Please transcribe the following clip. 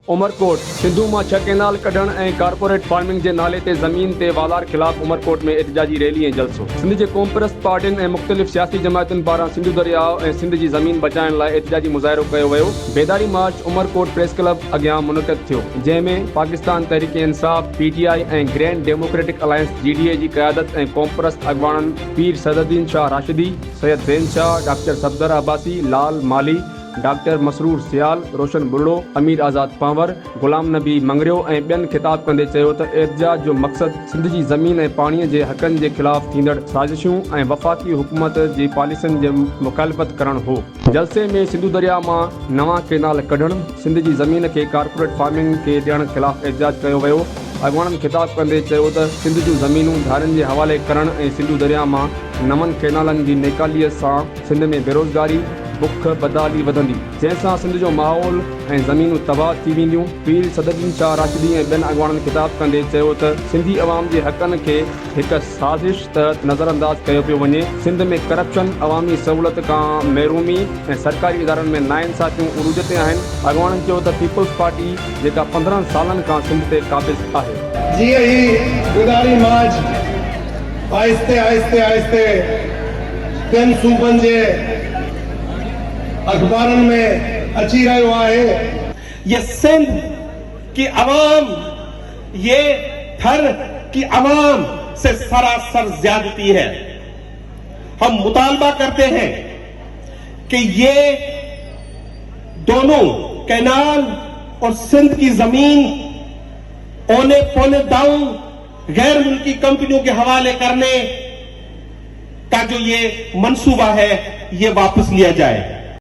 उमरकोट सिंधु मां 6 कैनाल कढण ऐं कारपोरेट फार्मिंग जे नाले ते ज़मीन ते वालार ख़िलाफ़ उमरकोट में एहतजाजी रैली ऐं जलसो। सिंध जे क़ौमपरस्त पार्टियुनि ऐं मुख़्तलिफ़ सियासी जमायतुनि पारां सिंधु दरियाव ऐं सिंध जी ज़मीन बचाइण लाइ एहतजाजी मुज़ाहिरो कयो वियो। बेदारी मार्च उमरकोट प्रेस क्लब अॻियां मुनक़िद थियो, जंहिंमें पाकिस्तान तहरीक इंसाफ़, PTI ऐं ग्रैंड डेमोक्रेटिक अलायंस GDA जी क़यादत ऐं क़ौमपरस्त अॻवाननि पीर सदरुद्दीन शाह राशिदी, सैयद ज़ैन शाह, डॉक्टर सफदर अब्बासी, लाल माली, डॉक्टर मसरूर सियाल, रोशन बुर्ड़ो, अमीर आज़ाद पांवर, गुलाम नबी मंगरियो ऐं ॿियनि ख़िताब कंदे चयो त एहतजाज जो मक़सदु सिंध जी ज़मीन ऐं पाणीअ जे हक़नि जे ख़िलाफ़ थींदड़ साज़िशूं ऐं वफ़ाक़ी हुकूमत जी पॉलिसियुनि जे मुख़ालिफ़त करणु हो। जलसे में सिंधु दरिया मां नवां कैनाल कढणु, सिंध जी ज़मीन खे कारपोरेट फार्मिंग खे ॾियण ख़िलाफ़ एहतजाज कयो वियो। अॻवाननि ख़िताब कंदे चयो त सिंध जूं ज़मीनूं धारनि जे हवाले करणु ऐं सिंधु दरिया मां नवनि कैनालनि जी नेकालीअ सां सिंध में बेरोज़गारी, बुख बदहाली वधंदी, जंहिंसां सिंध जो माहौल ऐं ज़मीनूं तबाह थी वेंदियूं। पीर सदरुद्दीन शाह राशिदी ऐं ॿियनि अॻवाननि ख़िताब कंदे चयो त सिंधी अवाम जे हक़नि खे हिकु साज़िश तहत नज़रअंदाज कयो पियो वञे। सिंध में करप्शन, अवामी सहूलियत खां महरूमी ऐं सरकारी इदारनि में नाइंसाफ़ियूं उरूज ते आहिनि। अॻवाननि चयो त पीपल्स पार्टी जेका 15 सालनि खां सिंध ते क़ाबिज़ आहे। जीअं ई बेदारी मार्च आहिस्ते आहिस्ते आहिस्ते ॿियनि सूबनि जे अखबारनि में अची रहियो आहे, ये सिंध की अवाम, ये थर की अवाम से सरासर ज्यादती है। हम मुतालबा करते हैं कि ये दोनों कैनाल और सिंध की जमीन औने पौने दाऊ गैर मुल्की कंपनियों के हवाले करने का जो ये मंसूबा है, ये वापस लिया जाए।